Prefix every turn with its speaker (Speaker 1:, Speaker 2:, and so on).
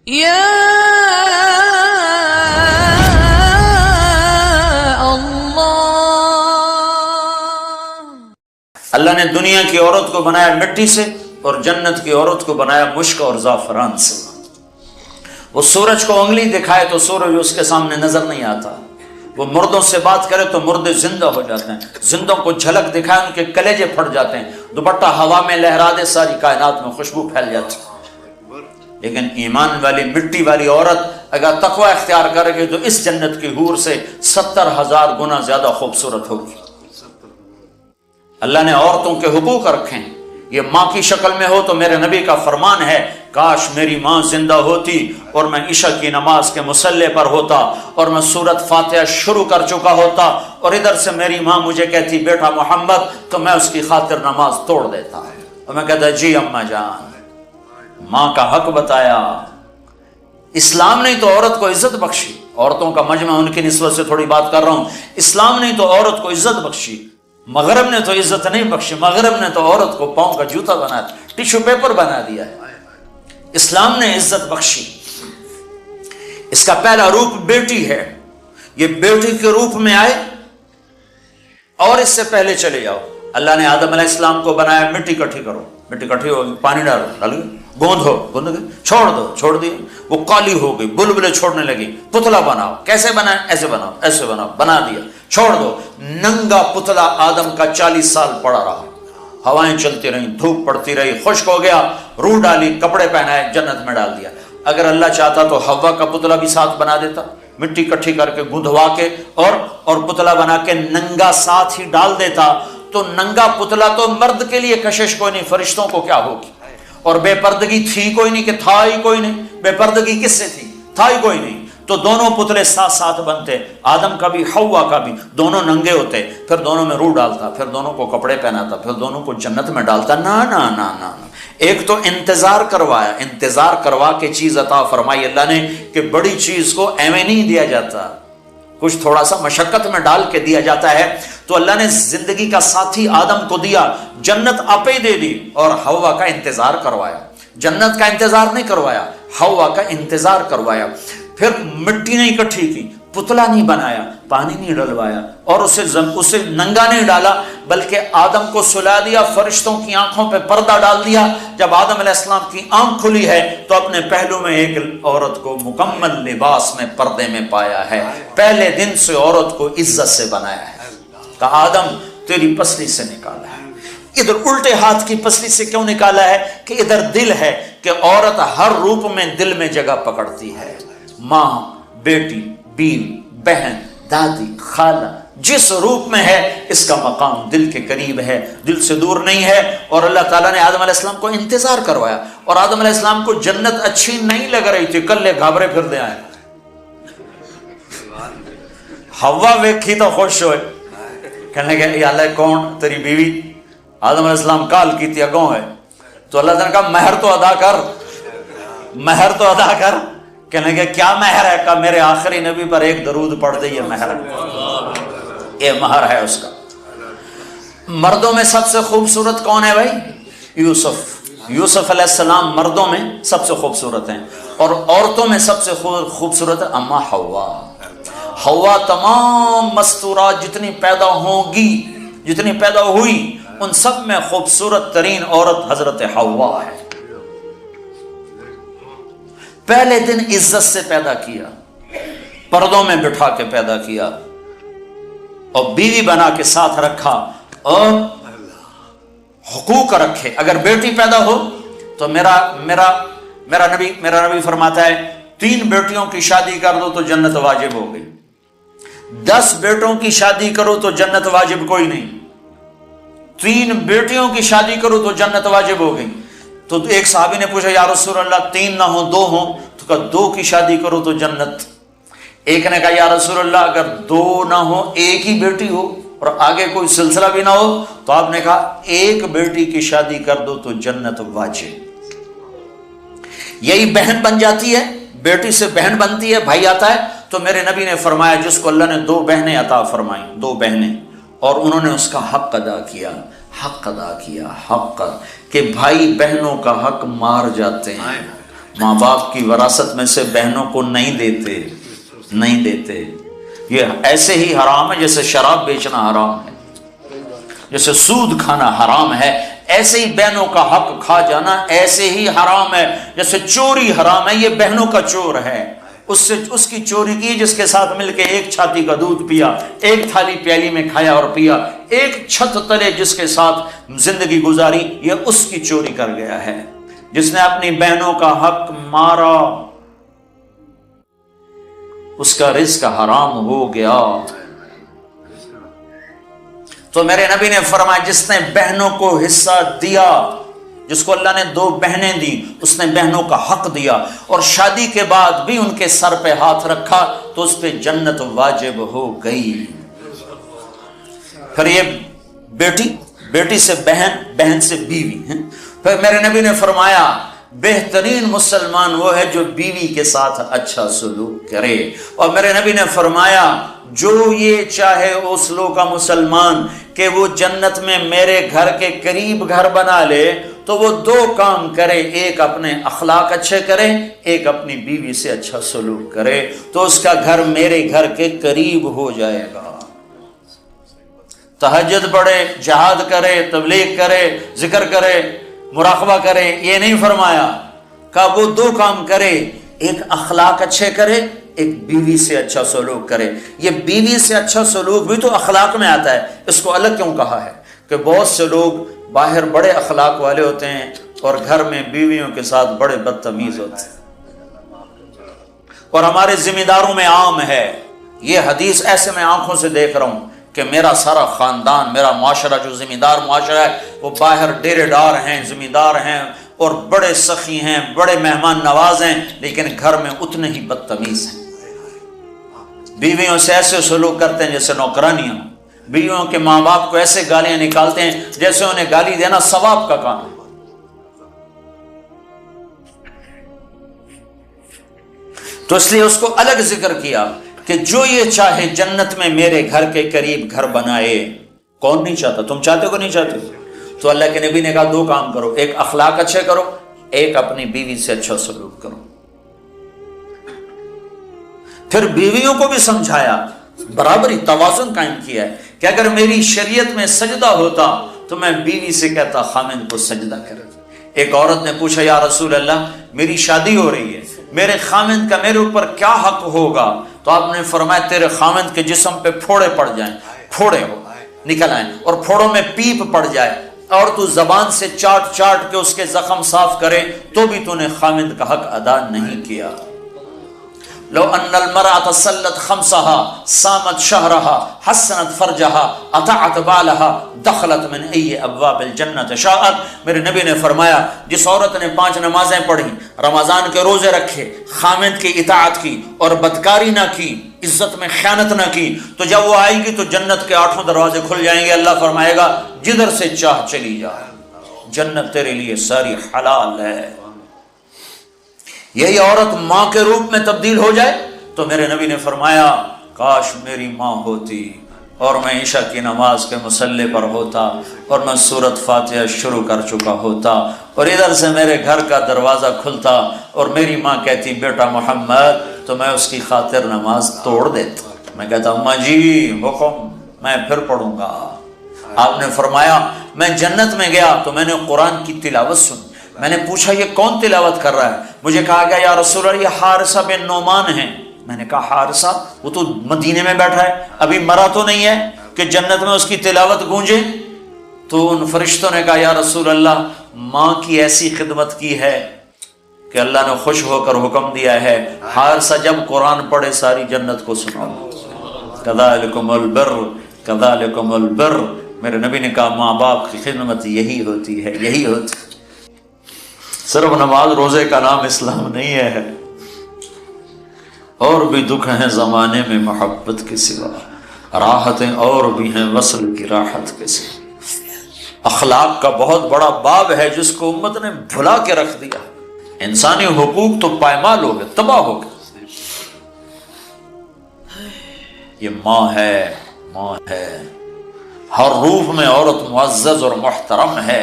Speaker 1: یا
Speaker 2: اللہ نے دنیا کی عورت کو بنایا مٹی سے اور جنت کی عورت کو بنایا مشک اور زعفران سے۔ وہ سورج کو انگلی دکھائے تو سورج اس کے سامنے نظر نہیں آتا، وہ مردوں سے بات کرے تو مردے زندہ ہو جاتے ہیں، زندوں کو جھلک دکھائے ان کے کلیجے پھٹ جاتے ہیں، دوپٹہ ہوا میں لہرا دے ساری کائنات میں خوشبو پھیل جاتی۔ لیکن ایمان والی مٹی والی عورت اگر تقوی اختیار کرے گی تو اس جنت کی حور سے 70,000 گنا زیادہ خوبصورت ہوگی۔ اللہ نے عورتوں کے حقوق رکھے ہیں۔ یہ ماں کی شکل میں ہو تو میرے نبی کا فرمان ہے، کاش میری ماں زندہ ہوتی اور میں عشاء کی نماز کے مصلی پر ہوتا اور میں سورت فاتحہ شروع کر چکا ہوتا اور ادھر سے میری ماں مجھے کہتی بیٹا محمد، تو میں اس کی خاطر نماز توڑ دیتا اور میں کہتا جی اماں جان۔ ماں کا حق بتایا۔ اسلام نے تو عورت کو عزت بخشی، عورتوں کا مجمع ان کی نسبت سے تھوڑی بات کر رہا ہوں، اسلام نے تو عورت کو عزت بخشی، مغرب نے تو عزت نہیں بخشی، مغرب نے تو عورت کو پاؤں کا جوتا بنا دیا، ٹیشو پیپر بنا دیا ہے۔ اسلام نے عزت بخشی۔ اس کا پہلا روپ بیٹی ہے، یہ بیٹی کے روپ میں آئے۔ اور اس سے پہلے چلے جاؤ، اللہ نے آدم علیہ السلام کو بنایا مٹی اکٹھی کرو، مٹی اکٹھی ہوگی، پانی ڈالو، ڈال گئی، گوندھو، گوندھ گئی، چھوڑ دو، چھوڑ دی، وہ کالی ہو گئی، بلبلے چھوڑنے لگی، پتلا بناؤ، کیسے بنائے؟ ایسے بناؤ، ایسے بناؤ، بنا دیا، چھوڑ دو۔ ننگا پتلا آدم کا 40 سال پڑا رہا، ہوائیں چلتی رہیں، دھوپ پڑتی رہی، خشک ہو گیا، روح ڈالی، کپڑے پہنائے، جنت میں ڈال دیا۔ اگر اللہ چاہتا تو حوا کا پتلا بھی ساتھ بنا دیتا، مٹی اکٹھی کر کے گندھوا کے اور پتلا بنا کے ننگا ساتھ ہی ڈال دیتا، تو ننگا پتلا تو مرد کے لیے کشش کوئی نہیں، فرشتوں کو کیا ہوگی؟ اور بے پردگی تھی کوئی نہیں کہ تھا ہی کوئی نہیں، بے پردگی کس سے تھی؟ تھا ہی کوئی نہیں، تو دونوں پتلے ساتھ ساتھ بنتے، آدم کا بھی حوا کا بھی، دونوں ننگے ہوتے، پھر دونوں میں روح ڈالتا، پھر دونوں کو کپڑے پہناتا، پھر دونوں کو جنت میں ڈالتا۔ نا نا نا نا، ایک تو انتظار کروایا، انتظار کروا کے چیز عطا فرمائی اللہ نے کہ بڑی چیز کو ایویں نہیں دیا جاتا، کچھ تھوڑا سا مشقت میں ڈال کے دیا جاتا ہے۔ تو اللہ نے زندگی کا ساتھی آدم کو دیا، جنت آپ ہی دے دی، اور حوا کا انتظار کروایا۔ جنت کا انتظار نہیں کروایا، حوا کا انتظار کروایا۔ پھر مٹی نہیں اکٹھی کی، پتلا نہیں بنایا، پانی نہیں ڈلوایا، اور اسے ننگا نہیں ڈالا، بلکہ آدم کو سلا دیا، فرشتوں کی آنکھوں پہ پردہ ڈال دیا۔ جب آدم علیہ السلام کی آنکھ کھلی ہے تو اپنے پہلو میں ایک عورت کو مکمل لباس میں پردے میں پایا ہے۔ پہلے دن سے عورت کو عزت سے بنایا ہے، کہا آدم تیری پسلی سے نکالا ہے۔ ادھر الٹے ہاتھ کی پسلی سے کیوں نکالا ہے؟ کہ ادھر دل ہے، کہ عورت ہر روپ میں دل میں جگہ پکڑتی ہے، ماں، بیٹی، بیوی، بہن، دادی، خالہ، جس روپ میں ہے اس کا مقام دل کے قریب ہے، دل سے دور نہیں ہے۔ اور اللہ تعالیٰ نے آدم علیہ السلام کو انتظار کروایا، اور آدم علیہ السلام کو جنت اچھی نہیں لگ رہی تھی، کلے گھابرے پھر دے آئے، ہوا ویکھی تو خوش ہوئے، کہنے لگے یا اللہ کون تیری بیوی؟ آدم علیہ السلام کال کی تھی اگوں ہے، تو اللہ تعالیٰ نے کہا مہر تو ادا کر، مہر تو ادا کر۔ کہنے لگے کیا مہر ہے؟ کہا میرے آخری نبی پر ایک درود پڑھ دے، یہ مہر ہے، یہ مہر ہے اس کا۔ مردوں میں سب سے خوبصورت کون ہے بھائی؟ یوسف علیہ السلام مردوں میں سب سے خوبصورت ہیں، اور عورتوں میں سب سے خوبصورت ہے اما حوا۔ حوا تمام مستورات جتنی پیدا ہوں گی، جتنی پیدا ہوئی، ان سب میں خوبصورت ترین عورت حضرت حوا ہے۔ پہلے دن عزت سے پیدا کیا، پردوں میں بٹھا کے پیدا کیا، اور بیوی بنا کے ساتھ رکھا، اور حقوق رکھے۔ اگر بیٹی پیدا ہو تو میرا نبی فرماتا ہے 3 بیٹیوں کی شادی کر دو تو جنت واجب ہو گئی، 10 بیٹوں کی شادی کرو تو جنت واجب کوئی نہیں، 3 بیٹیوں کی شادی کرو تو جنت واجب ہو گئی۔ تو ایک صحابی نے پوچھا یا رسول اللہ 3 نہ ہو 2 ہوں؟ تو کہا 2 کی شادی کرو تو جنت۔ ایک نے کہا یا رسول اللہ اگر 2 نہ ہو، ایک ہی بیٹی ہو اور آگے کوئی سلسلہ بھی نہ ہو، تو آپ نے کہا 1 بیٹی کی شادی کر دو تو جنت واجب۔ یہی بہن بن جاتی ہے، بیٹی سے بہن بنتی ہے، بھائی آتا ہے۔ تو میرے نبی نے فرمایا جس کو اللہ نے 2 بہنیں عطا فرمائیں، 2 بہنیں، اور انہوں نے اس کا حق ادا کیا، حق ادا کیا، حق، کہ بھائی بہنوں کا حق مار جاتے ہیں، ماں باپ کی وراثت میں سے بہنوں کو نہیں دیتے. یہ ایسے ہی حرام ہے جیسے شراب بیچنا حرام ہے، جیسے سود کھانا حرام ہے، ایسے ہی بہنوں کا حق کھا جانا ایسے ہی حرام ہے جیسے چوری حرام ہے. یہ بہنوں کا چور ہے، اس کی چوری کی جس کے ساتھ مل کے ایک چھاتی کا دودھ پیا، ایک تھالی پیالی میں کھایا اور پیا، ایک چھت تلے جس کے ساتھ زندگی گزاری، یہ اس کی چوری کر گیا ہے. جس نے اپنی بہنوں کا حق مارا اس کا رزق حرام ہو گیا. تو میرے نبی نے فرمایا جس نے بہنوں کو حصہ دیا، جس کو اللہ نے 2 بہنیں دی، اس نے بہنوں کا حق دیا اور شادی کے بعد بھی ان کے سر پہ ہاتھ رکھا تو اس پہ جنت واجب ہو گئی. پھر یہ بیٹی سے بہن، بہن سے بیوی. پھر میرے نبی نے فرمایا بہترین مسلمان وہ ہے جو بیوی کے ساتھ اچھا سلوک کرے. اور میرے نبی نے فرمایا جو یہ چاہے اس لوگ کا مسلمان کہ وہ جنت میں میرے گھر کے قریب گھر بنا لے تو وہ 2 کام کرے، ایک اپنے اخلاق اچھے کرے، ایک اپنی بیوی سے اچھا سلوک کرے، تو اس کا گھر میرے گھر کے قریب ہو جائے گا. تہجد پڑھے، جہاد کرے، تبلیغ کرے، ذکر کرے، مراقبہ کرے، یہ نہیں فرمایا. کہ وہ 2 کام کرے، ایک اخلاق اچھے کرے، ایک بیوی سے اچھا سلوک کرے. یہ بیوی سے اچھا سلوک بھی تو اخلاق میں آتا ہے، اس کو الگ کیوں کہا ہے؟ کہ بہت سے لوگ باہر بڑے اخلاق والے ہوتے ہیں اور گھر میں بیویوں کے ساتھ بڑے بدتمیز ہوتے ہیں. اور ہمارے ذمہ داروں میں عام ہے یہ حدیث، ایسے میں آنکھوں سے دیکھ رہا ہوں کہ میرا سارا خاندان، میرا معاشرہ جو ذمہ دار معاشرہ ہے وہ باہر ڈیرے دار ہیں، ذمہ دار ہیں اور بڑے سخی ہیں، بڑے مہمان نواز ہیں، لیکن گھر میں اتنے ہی بدتمیز ہیں. بیویوں سے ایسے سلوک کرتے ہیں جیسے نوکرانیاں، بیویوں کے ماں باپ کو ایسے گالیاں نکالتے ہیں جیسے انہیں گالی دینا ثواب کا کام ہے. تو اس لیے اس کو الگ ذکر کیا کہ جو یہ چاہے جنت میں میرے گھر کے قریب گھر بنائے. کون نہیں چاہتا؟ تم چاہتے ہو نہیں چاہتے؟ تو اللہ کے نبی نے کہا 2 کام کرو، ایک اخلاق اچھے کرو، ایک اپنی بیوی سے اچھا سلوک کرو. پھر بیویوں کو بھی سمجھایا، برابری، توازن قائم کیا ہے کہ اگر میری شریعت میں سجدہ ہوتا تو میں بیوی سے کہتا خامند کو سجدہ کرے. ایک عورت نے پوچھا یا رسول اللہ میری شادی ہو رہی ہے، میرے خامند کا میرے اوپر کیا حق ہوگا؟ تو آپ نے فرمایا تیرے خامند کے جسم پہ پھوڑے پڑ جائیں، پھوڑے نکل آئیں اور پھوڑوں میں پیپ پڑ جائے اور تو زبان سے چاٹ چاٹ کے اس کے زخم صاف کرے تو بھی تو نے خامند کا حق ادا نہیں کیا. لو ان المرأة صلت خمسها صامت شهرها حسنت فرجها اطاعت بالها دخلت من ای ابواب الجنت شاءت. میرے نبی نے فرمایا جس عورت نے 5 نمازیں پڑھی، رمضان کے روزے رکھے، خامند کی اطاعت کی اور بدکاری نہ کی، عزت میں خیانت نہ کی، تو جب وہ آئے گی تو جنت کے 8 دروازے کھل جائیں گے. اللہ فرمائے گا جدھر سے چاہ چلی جا، جنت تیرے لیے ساری حلال ہے. یہی عورت ماں کے روپ میں تبدیل ہو جائے تو میرے نبی نے فرمایا کاش میری ماں ہوتی اور میں عشاء کی نماز کے مصلی پر ہوتا اور میں سورۃ فاتحہ شروع کر چکا ہوتا اور ادھر سے میرے گھر کا دروازہ کھلتا اور میری ماں کہتی بیٹا محمد، تو میں اس کی خاطر نماز توڑ دیتا. میں کہتا اماں جی حکم، میں پھر پڑھوں گا. آپ نے فرمایا میں جنت میں گیا تو میں نے قرآن کی تلاوت سنی. میں نے پوچھا یہ کون تلاوت کر رہا ہے؟ مجھے کہا گیا یا رسول اللہ یہ حارثہ بن نعمان ہیں. میں نے کہا حارثہ؟ وہ تو مدینے میں بیٹھا ہے، ابھی مرا تو نہیں ہے کہ جنت میں اس کی تلاوت گونجے. تو ان فرشتوں نے کہا یا رسول اللہ ماں کی ایسی خدمت کی ہے کہ اللہ نے خوش ہو کر حکم دیا ہے حارثہ جب قرآن پڑھے ساری جنت کو سناؤ. کذالکم البر، کذالکم البر. میرے نبی نے کہا ماں باپ کی خدمت یہی ہوتی ہے، یہی ہوتی ہے. صرف نماز روزے کا نام اسلام نہیں ہے، اور بھی دکھ ہیں زمانے میں محبت کے سوا، راحتیں اور بھی ہیں وصل کی راحت کے سوا. اخلاق کا بہت بڑا باب ہے جس کو امت نے بھلا کے رکھ دیا. انسانی حقوق تو پائمال ہو گئے، تباہ ہو گئے. یہ ماں ہے، ماں ہے. ہر روپ میں عورت معزز اور محترم ہے.